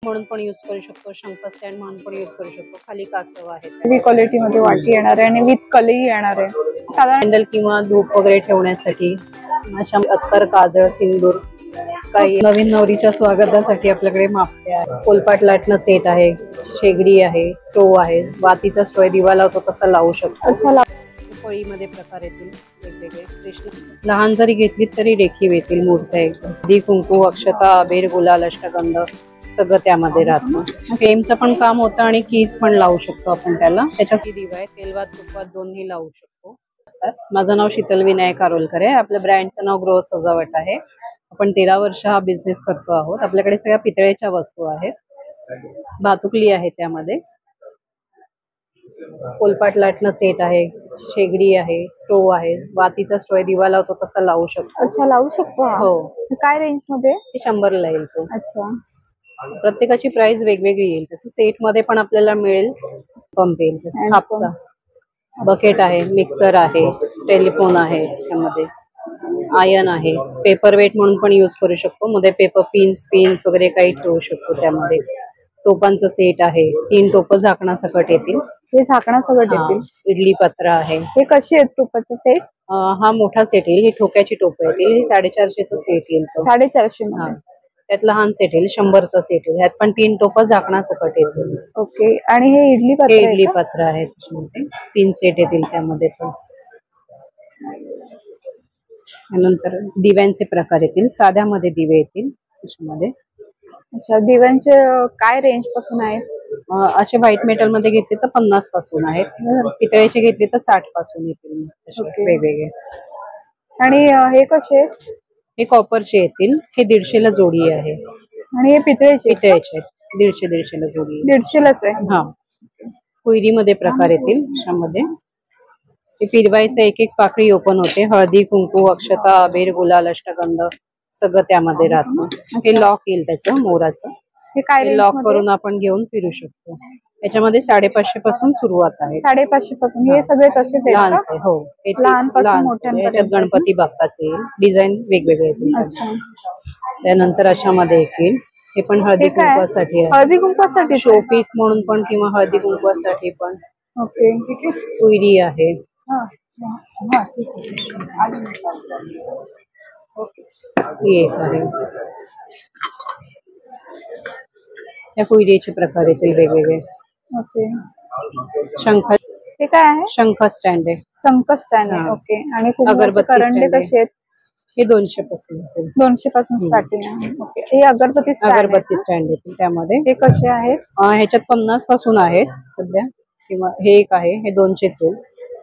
म्हणून पण यूज करू शकतो, शंख स्टँड म्हणून पण यूज करू शकतो. खाली कासव आहे, हेवी क्वालिटी मध्ये वाटी येणार आहे आणि विथ कलई येणार आहे. साधारण कॅन्डल किंवा धूप वगैरे ठेवण्यासाठी अशा अत्तर, काजळ, सिंदूर. काही नवीन नवरीच्या स्वागतासाठी आपल्याकडे मापटे आहे, पोलपाट लाटणं सेट आहे, शेगडी आहे, स्टोव्ह आहे, वातीचा स्टोव्ह, दिवा लावतो तसा लावू शकतो. अच्छा, फळीमध्ये प्रकार येतील वेगवेगळे. कृष्ण लहान जरी घेतली तरी रेखीव येतील मूर्त्या एकदम. हळदी, कुंकू, अक्षता, अबीर, गुलाल, अष्टगंध सगळं त्यामध्ये राहतं. फ्रेमचं पण काम होतं आणि कीज पण लावू शकतो आपण त्याला. त्याच्यात दिवा आहे, तेलवात तुपात दोन्ही लावू शकतो. माझं नाव शीतल विनायक आरोलकर आहे. आपल्या ब्रँडचं नाव ग्रो सजावट आहे. आपण 13 वर्ष हा बिझनेस करतो आहोत. आपल्याकडे सगळ्या पितळेच्या वस्तू आहेत, भातुकली आहे, त्यामध्ये पोलपाट लाटणं सेट आहे, शेगडी आहे, स्टोव्ह आहे, वातीचा स्टोव्ह, दिवा लावतो तसा लावू शकतो. अच्छा, लावू शकतो. हो. काय रेंज मध्ये? 100 ला येईल तो. अच्छा, प्रत्येकाची प्राइस वेगवेगळी येईल. तसं सेट मध्ये पण आपल्याला मिळेल. पंप येईल, हापसा बकेट आहे, मिक्सर आहे, टेलिफोन आहे, त्यामध्ये आयन आहे, पेपर वेट म्हणून पण यूज करू शकतो. मध्ये पेपर पिन्स वगैरे काही ठेवू शकतो. त्यामध्ये टोपांचं सेट आहे, 3 टोप झाकणासकट येतील. हे झाकणासकट येतील. इडली पत्र आहे. हे कशी आहेत टोपाचे सेट? हा मोठा सेट येईल, ही ठोक्याची टोप येतील. ही 450चा सेट येईल. 450 मध्ये. त्यात लहान सेट येईल, 100चा सेट येईल. ह्यात पण 3 टोप झाकणासकट येतील. ओके. आणि हे इडली पत्र आहे, 3 सेट येतील त्यामध्ये पण. नंतर दिव्यांचे प्रकार येतील, साध्यामध्ये दिवे येतील त्याच्यामध्ये. अच्छा, दिव्यांचे काय रेंज पासून आहेत? असे व्हाईट मेटल मध्ये घेतले तर 50 पासून आहेत, पितळेचे घेतले तर 60 पासून येतील. वेगवेगळे. आणि हे कसे? हे कॉपरचे येतील, हे 150 ला जोडी आहे. आणि हे पितळेचे आहेत, 150 ला जोडी. 150 लाच आहे. हा. कुयरी मध्ये प्रकार येतील त्यामध्ये. हे फिरवायचं, एक एक पाकळी ओपन होते. हळदी, कुंकू, अक्षता, अबीर, गुलाल, अष्टगंध सगळं त्यामध्ये राहतं. हे लॉक येईल त्याचं मोराचं. हे काय लॉक करून आपण घेऊन फिरू शकतो. त्याच्यामध्ये 550 पासून सुरुवात आहे. 550 पासून. हे सगळे तसेच लहान आहे. हो, लहान मोठ्यांपर्यंत. गणपती बाप्पाचे डिझाईन वेगवेगळे येतील. अच्छा. त्यानंतर अशामध्ये येतील. हे पण हळदी कुंकवासाठी आहे. हळदी कुंकवासाठी शो पीस म्हणून पण किंवा हळदी कुंकवासाठी पण. ओके. कुयरी आहे. एक आहे. या कुयरीचे प्रकार येतील वेगवेगळे. ओके. शंख. हे काय आहे? शंख स्टँड आहे. शंख स्टँड आहे. ओके. आणि कुंकवाचे करंडे कसे आहेत? हे 200 पासून. 200 पासून स्टार्टिंग आहे. ओके. हे अगरबत्ती स्टँड येतील त्यामध्ये. हे कसे आहेत? ह्याच्यात 50 पासून आहेत सध्या, किंवा हे एक आहे, हे 200च आहे.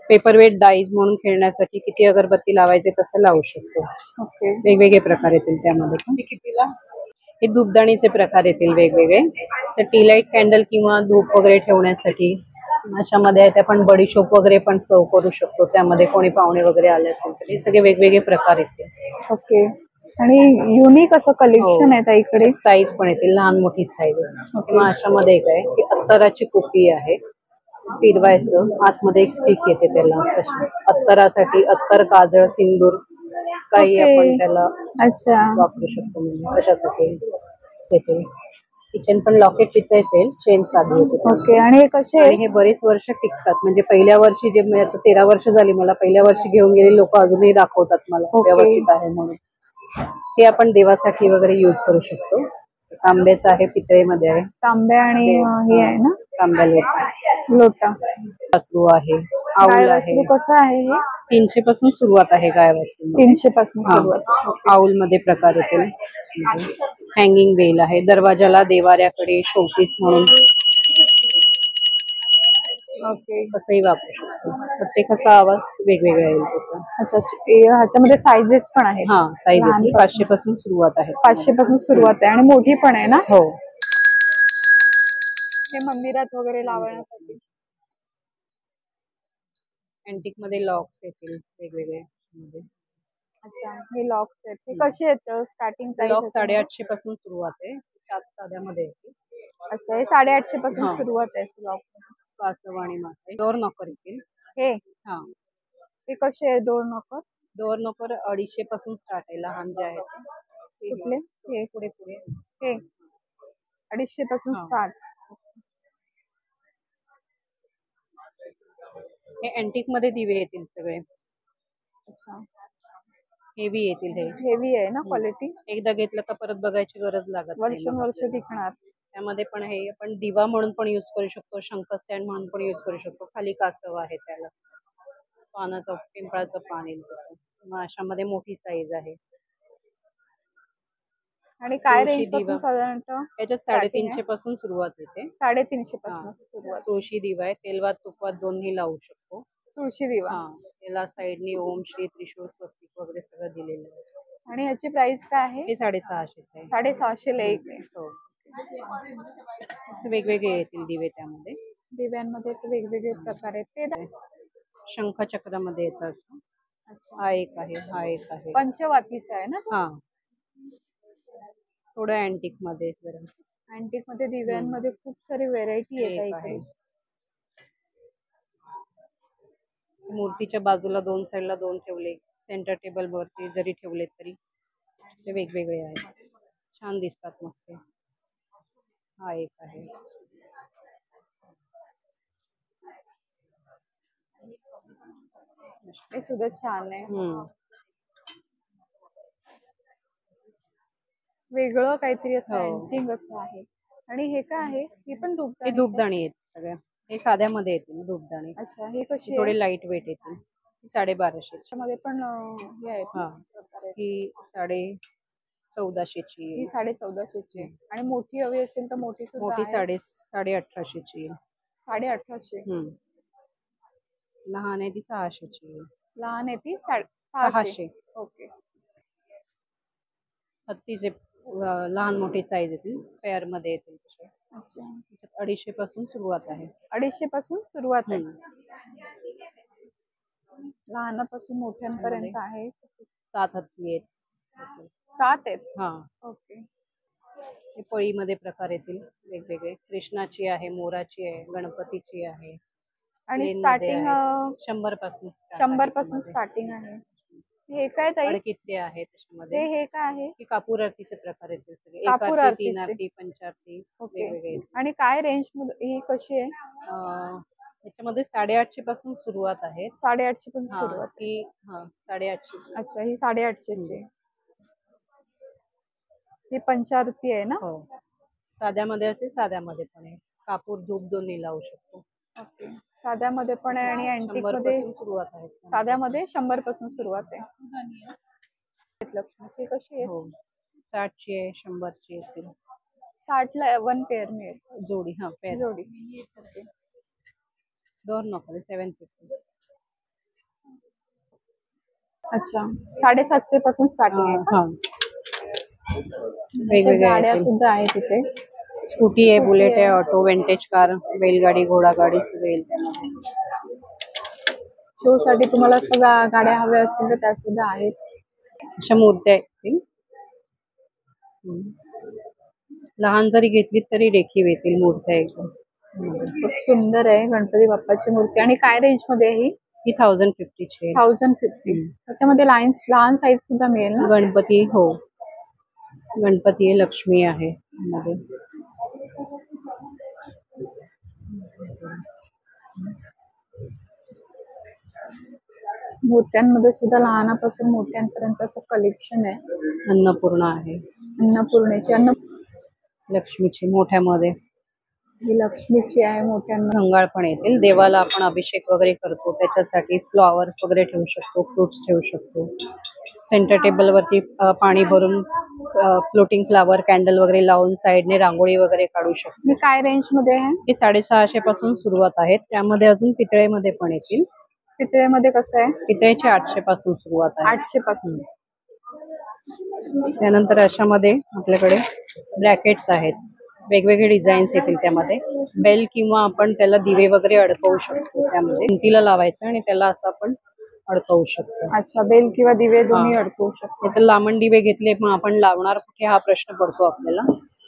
पेपरवेट डाईज म्हणून खेळण्यासाठी किती अगरबत्ती लावायचे तसं लावू शकतो. ओके. वेगवेगळे प्रकार येतील त्यामध्ये. हे धूपदाणीचे प्रकार येतील वेगवेगळे. टी लाईट कॅन्डल किंवा धूप वगैरे ठेवण्यासाठी अशामध्ये आहे. आपण बडीशोप वगैरे पण सर्व करू शकतो त्यामध्ये, कोणी पाहुणे वगैरे आले असेल तर. हे सगळे वेगवेगळे प्रकार येतील. ओके. आणि युनिक असं कलेक्शन आहे त्या इकडे. साईज पण येतील, लहान मोठी साईज आहे. किंवा अशामध्ये एक आहे की अत्तराची कुपी आहे, फिरवायचं, आतमध्ये एक स्टिक येते त्याला. अत्तरासाठी अत्तर, काजळ, सिंदूर काही आपण त्याला वापरू शकतो. म्हणजे कशासाठी येते. किचन पण लॉकेट पितायचे, चेन साधी येते. ओके. आणि हे कसे? आणि हे बरेच वर्ष टिकतात. म्हणजे पहिल्या वर्षी, जे 13 वर्ष झाली मला, पहिल्या वर्षी घेऊन गेले लोक अजूनही दाखवतात मला व्यवस्थित आहे म्हणून. हे आपण देवासाठी वगैरे युज करू शकतो. तांब्याचं आहे, पितळेमध्ये आहे. तांब्या आणि हे आहे ना, तांब्या लोटा. वासरू आहे, आऊल आहे. कसं आहे हे? 300 पासून सुरुवात आहे गाय वासरू. 300 पासून सुरुवात. आऊल मध्ये प्रकार येतील. हँगिंग बेल आहे, दरवाजाला, देवाऱ्याकडे शोपीस म्हणून. ओके. कसंही वापरू शकतो. प्रत्येकाचा आवाज वेगवेगळा येईल तसं. अच्छा. ह्याच्यामध्ये साईजेस पण आहेत? हा, साईज 500 पासून सुरुवात आहे. 500 पासून सुरुवात आहे. आणि मोठी पण आहे ना? हो. हे मंदिरात वगैरे लावण्यासाठी. अँटिक मध्ये लॉक्स येतील वेगवेगळे. अच्छा. हे लॉक्स आहेत. हे कसे आहेत स्टार्टिंग प्राइस? लॉक 850 पासून सुरुवात आहे. साध्यामध्ये येतील. अच्छा. हे 850 पासून सुरुवात आहे लॉक. कासव आणि मासे. डोअर नॉकर येतील. हे कसे आहे डोअर नॉकर? डोअर नॉकर 250 पासून स्टार्ट आहे, लहान जे आहेत. कुठले? हे पुढे पुढे. हे 250 पासून हा. स्टार्ट. हे अँटिक मध्ये दिवे येतील सगळे, अच्छा, हेवी येतील हे. हेवी आहे ना क्वालिटी, एकदा घेतलं का परत बघायची गरज लागत नाही मग वर्षानुवर्ष आपल्याला. टिकणार. त्यामध्ये पण हे आपण दिवा म्हणून पण युज करू शकतो, शंख स्टँड म्हणून पण युज करू शकतो. खाली कासव आहे त्याला, पानाचं पिंपळाचं पान येईल तसं. मग अशामध्ये मोठी साईज आहे. आणि काय तुळशी रेंज पासून दिवा साधारणतः त्याच्यात स्टार्टिंग 350 आहे? पासून सुरुवात होते. 350 हा, पासून सुरुवात. तुळशी दिवा आहे, तेलवात तुपात दोन्ही लावू शकतो. तुळशी दिवा. हा, त्याला साईडनी ओम श्री त्रिशूळ स्वस्तिक वगैरे सगळं दिलेलं आहे. आणि ह्याची प्राइस काय आहे? हे 650 आहे. 650 ला एक आहे. हो, असे वेगवेगळे येतील दिवे त्यामध्ये. दिव्यांमध्ये असे वेगवेगळे प्रकार आहेत ते. शंखचक्रामध्ये येतं असं. अच्छा, हा एक आहे, हा एक आहे. पंचवातीचा आहे ना तो? हा, थोडं अँटिक मध्ये जरा. अँटिक मध्ये दिव्यांमध्ये खूप सारी व्हेरायटी एक आहे आहे. इकडे. मूर्तीच्या बाजूला दोन साईडला दोन ठेवले, सेंटर टेबल वरती जरी ठेवले तरी ते वेगवेगळे आहेत, छान दिसतात मग ते. हा एक आहे. हे सुद्धा छान आहे, वेगळं काहीतरी असं हो. अँटिक असं आहे. आणि हे काय आहे? हे पण हे धूपदाणी. धूपदाणी आहेत सगळ्या. हे साध्यामध्ये येतील धूपदाणी. अच्छा, हे कशी थोडे आहे? लाईट वेट येतील. 1250. त्यामध्ये पण हे आहेत हा, ना प्रकार आहेत. ही 1450ची ही 1450 आहे. आणि मोठी हवी असेल तर मोठी सुद्धा मोठी आहे. 1850ची. 1850. लहान आहे ती 600ची. लहान आहे ती 600. 600. ओके. हत्तीचे लहान मोठी साईज येतील, पेअर मध्ये येतील तसे. अच्छा, 250 पासून सुरुवात आहे. 250 पासून सुरुवात आहे. लहानापासून मोठ्यांपर्यंत आहे. 7 हत्ती आहेत. 7 आहेत. हा, ओके. हे पळीमध्ये प्रकार येतील वेगवेगळे. कृष्णाची आहे, मोराची आहे, गणपतीची आहे. आणि प्लेन मध्ये स्टार्टिंग आहे. 100 पासून 100 पासून स्टार्टिंग आहे. हे काय ताई? अडकित्ते आहे त्याच्यामध्ये. हे काय आहे? ही कापूर आरतीचे प्रकार येतील सगळे. एक कापूर आरती, 3 आरतीचे. आरती, पंचारती ओके. वेगवेगळे येतील. आणि काय रेंज मध्ये ही कशी आहे? त्याच्यामध्ये 850 पासून सुरुवात आहे. 850 पासून हा, सुरुवात आहे. ही 850. अच्छा, ही 850 ची. ही पंचारती आहे ना? हो, साध्यामध्ये असेल, साध्यामध्ये पण आहे. कापूर धूप दोन्ही लावू शकतो. ओके. साध्यामध्ये पण आहे आणि अँटिक 100 मध्ये. पासून सुरुवात आहे. साध्यामध्ये 100 पासून सुरुवात आहे. लक्ष्मीची कशी आहे? हो, 60ची आहे, 100ची येतील. 60 ला 1 पेअर मिळेल. जोडी. हा, पेअर. जोडी. ओके. दोन नको, 750. अच्छा, 750 पासून स्टार्टिंग आहे का? हा, अशा वेगवेगळ्या गाड्या येतील. सुद्धा आहेत तिथे. स्कूटी आहे, बुलेट आहे, ऑटो, विंटेज कार, बैलगाडी, घोडागाडी सगळे येईल त्यामध्ये. शो साठी तुम्हाला सगळ्या गाड्या हव्या असतील तर त्या सुद्धा आहेत. अशा मूर्त्या येतील. लहान जरी घेतली तरी रेखीव येतील मूर्त्या एकदम. खूप सुंदर आहे गणपती बाप्पाची मूर्ती. आणि काय रेंज मध्ये आहे ही? ही 1050ची आहे. 1050. त्याच्यामध्ये लहान साईज सुद्धा मिळेल ना? गणपती, हो, गणपती आहे, लक्ष्मी आहे मध्ये. मूर्त्यांमध्ये सुद्धा लहानापासून मोठ्यांपर्यंतचं कलेक्शन आहे. अन्नपूर्णा आहे, अन्नपूर्णेची. लक्ष्मीची मोठ्यामध्ये. ही लक्ष्मीची आहे मोठ्यांना. घंगाळ पण येतील. देवाला आपण अभिषेक वगैरे करतो त्याच्यासाठी फ्लॉवर्स वगैरे ठेवू शकतो, फ्रुट्स ठेवू शकतो. सेंटर टेबल वरती पाणी भरून फ्लोटिंग फ्लावर कॅन्डल वगैरे लावून साईडने रांगोळी वगैरे काढू शकतो. ही काय रेंज मध्ये आहे? हे 650 पासून सुरुवात आहेत. त्यामध्ये अजून पितळेमध्ये पण येतील. पितळेमध्ये कसं आहे? पितळेचे 800 पासून सुरुवात आहे. 800 पासून. त्यानंतर अशामध्ये आपल्याकडे ब्रॅकेट्स आहेत, वेगवेगळे डिझाईन्स येतील त्यामध्ये. बेल किंवा आपण त्याला दिवे वगैरे अडकवू शकतो त्यामध्ये. भिंतीला लावायचं आणि त्याला असं आपण अडकवू शकतो. अच्छा, बेल किंवा दिवे दोन्ही अडकवू शकतो. तर लहान दिवे घेतले मग आपण लावणार कुठे हा प्रश्न पडतो आपल्याला.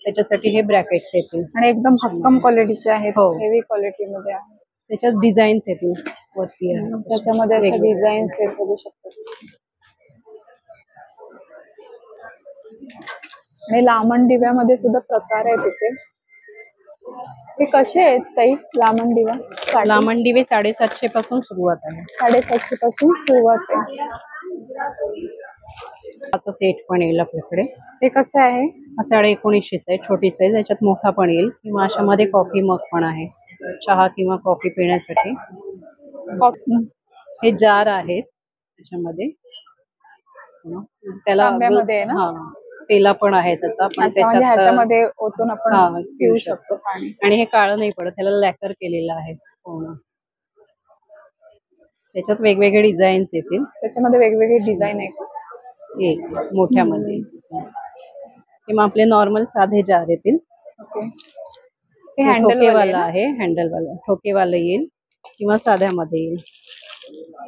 त्याच्यासाठी हे ब्रॅकेट्स येतील. आणि एकदम भक्कम क्वालिटीचे आहेत. हो. हेवी क्वालिटी मध्ये आहे. त्याच्यात डिझाईन्स येतील वरती. त्याच्यामध्ये अशा डिझाईन्स आहेत, बघू शकतो. आणि लामण दिव्यामध्ये सुद्धा प्रकार आहेत इथे. हे कसे आहेत ताई लांबण दिवा? लांबण दिवे 750 पासून सुरुवात आहे. 750 पासून सुरुवात आहे. त्याचा सेट पण येईल आपल्याकडे. हे कसं आहे? हा 1950 आहे, छोटी साईज. याच्यात मोठा पण येईल किंवा अशामध्ये कॉफी मग पण आहे, चहा किंवा कॉफी पिण्यासाठी. हे जार आहेत त्याच्यामध्ये. त्याला तांब्यामध्ये आहे ना? हा पेला पण आहे त्याचा, पण अच्छा, म्हणजे ह्याच्यामध्ये ओतून आपण पिऊ शकतो पाणी. आणि हे काळं नाही पडत, त्याला लॅकर केलेलं आहे पूर्ण. त्याच्यात वेगवेगळे डिझाईन्स येतील. त्याच्यामध्ये वेगवेगळे डिझाईन आहेत. एक मोठ्यामध्ये किंवा आपले नॉर्मल साधे जार येतील. ओके. हे हँडल ठोकेवाला आहे, हँडलवाला ठोकेवाला येईल किंवा साध्यामध्ये येईल.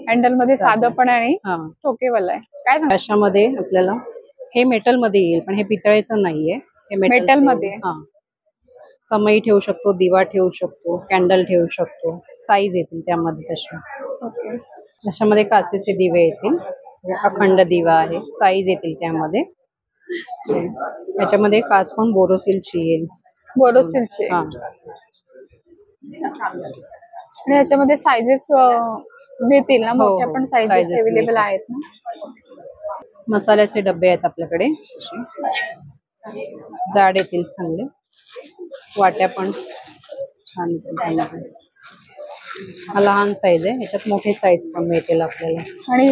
हँडल मध्ये साधं पण आहे हा ठोकेवाला आहे. काय सांगता? अशामध्ये आपल्याला हे मेटल मध्ये येईल, पण हे पितळेचं नाहीये. हे मेटल मध्ये. हा समई ठेवू शकतो, दिवा ठेवू शकतो, कॅन्डल ठेवू शकतो. साईज येतील त्यामध्ये तशा. ओके. अशामध्ये काचेचे दिवे येतील, अखंड दिवा आहे, साईज येतील त्यामध्ये. त्याच्यामध्ये काच पण बोरोसिलची येईल. बोरोसिलचे. हा आणि याच्यामध्ये साइजेस मिळतील ना? मोठ्या पण साइजेस sizes अवेलेबल मिळतील. आहेत ना? मसाल्याचे डबे आहेत आपल्याकडे, जाड येतील चांगले. वाट्या पण छान येतील त्यामध्ये. हा लहान साईज आहे, याच्यात मोठे साईज पण मिळतील आपल्याला. आणि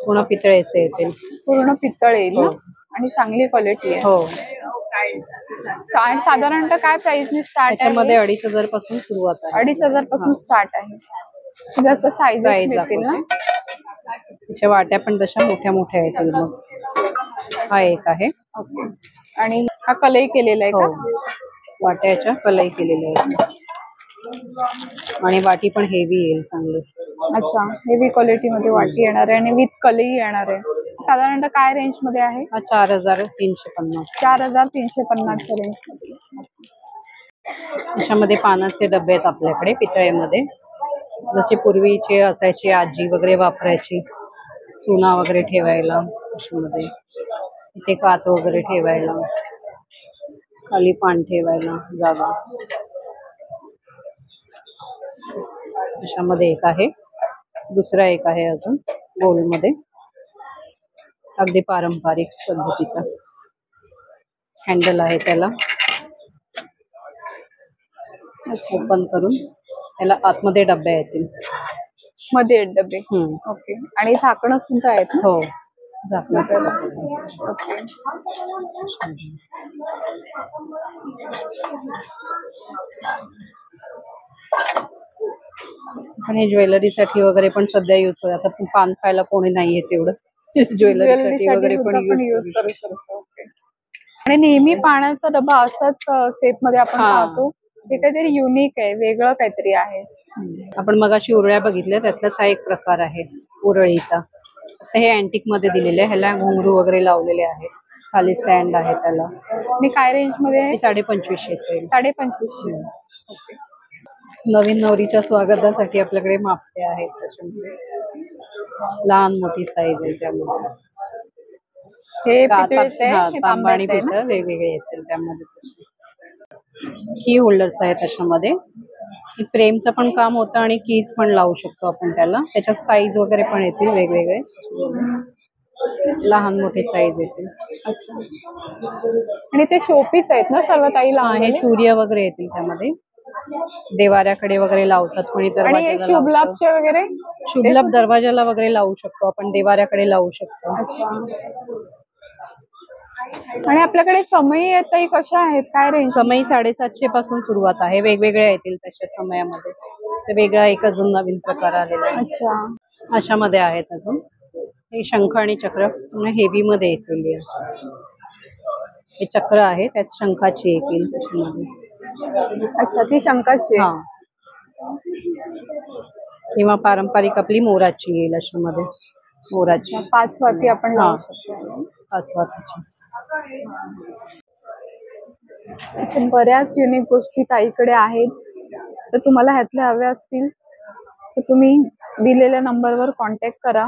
पूर्ण पितळेचे येतील. पूर्ण पितळ येईल ना? आणि चांगली क्वालिटी आहे. हो. साधारणतः काय प्राइस ने स्टार्ट आहे? त्याच्यामध्ये 2500 पासून सुरुवात आहे. 2500 पासून स्टार्ट आहे. जसं साईजेस मिळतील ना? त्याच्या वाट्या पण तशा मोठ्या मोठ्या येतील. मग हा एक आहे. ओके. आणि हा कलई केलेला आहे का? वाट्याच्या कलई केलेल्या आहेत. आणि वाटी पण हेवी येईल चांगली. अच्छा, हेवी क्वालिटी मध्ये वाटी येणार आहे आणि विथ कलई येणार आहे. साधारणतः काय रेंज मध्ये आहे? हा 4350. 4350 च्या रेंज मध्ये. त्याच्यामध्ये पानाचे डबे आहेत आपल्याकडे पितळेमध्ये, जसे पूर्वीचे असायचे, आजी वगैरे वापरायची, चुना वगैरे ठेवायला. त्याच्यामध्ये इथे कात वगैरे ठेवायला, खाली पान ठेवायला जागा. त्याच्यामध्ये एक आहे, दुसरा एक आहे अजून गोलमध्ये, अगदी पारंपरिक पद्धतीचा. हँडल आहे त्याला. ओपन करून त्याला आतमध्ये डब्या येतील. मध्ये डबे. ओके. आणि झाकणं सुद्धा आहेत ना? हो, झाकणाचं. ओके. आणि ज्वेलरीसाठी वगैरे पण सध्या यूज करतात. आता पान खायला कोणी नाहीये तेवढं, ज्वेलरीसाठी वगैरे पण यूज करू शकतो. ओके. आणि नेहमी पाण्याचा डबा असाच शेप मध्ये आपण पाहतो. हे काहीतरी युनिक आहे, वेगळं काहीतरी आहे. आपण मगाशी उरळ्या बघितल्या, त्यातलाच हा एक प्रकार आहे उरळीचा. हे अँटिक मध्ये दिलेले आहे. ह्याला घुंगरू वगैरे लावलेले आहेत, खाली स्टँड आहे त्याला. आणि काय रेंज मध्ये आहे? 2550. 2550. ओके. नवीन नवरीच्या स्वागतासाठी आपल्याकडे मापटे आहेत, त्याच्यामध्ये लहान मोठी साईज आहे त्यामध्ये. हे तांबा आणि पितळ वेगवेगळे येतील त्यामध्ये. की होल्डर्स आहेत त्याच्यामध्ये. फ्रेमचं पण काम होतं आणि कीज पण लावू शकतो आपण त्याला. त्याच्यात साईज वगैरे पण येतील वेगवेगळे, लहान मोठे साईज येतील. अच्छा. आणि ते शोपीस आहेत ना सर्व ताई? हे सूर्य वगैरे येतील त्यामध्ये, देवाऱ्याकडे वगैरे लावतात कोणी. आणि शुभलाभचे वगैरे? शुभलाभ दरवाजाला वगैरे लावू शकतो आपण, देवाऱ्याकडे लावू शकतो. अच्छा. आणि आपल्याकडे समई ताई कशा आहेत, काय रेंज? समई 750 पासून सुरुवात आहे. वेगवेगळ्या येतील तशा समयामध्ये. वेगळा एक अजून नवीन प्रकार आलेला आहे. अच्छा. अशामध्ये आहेत अजून. हे शंख आणि चक्र हेवी मध्ये येतील. हे चक्र आहे, त्यात शंखाची येतील त्याच्यामध्ये. अच्छा, ती शंखाची. हा. किंवा पारंपरिक आपली मोराची येईल अशामध्ये. मोराची 5 वाटी आपण लावू शकतो. 5 वाटीची. अशा बऱ्याच युनिक गोष्टी ताईकडे आहेत. तर तुम्हाला ह्यातल्या हव्या असतील तर तुम्ही दिलेल्या नंबरवर कॉन्टॅक्ट करा.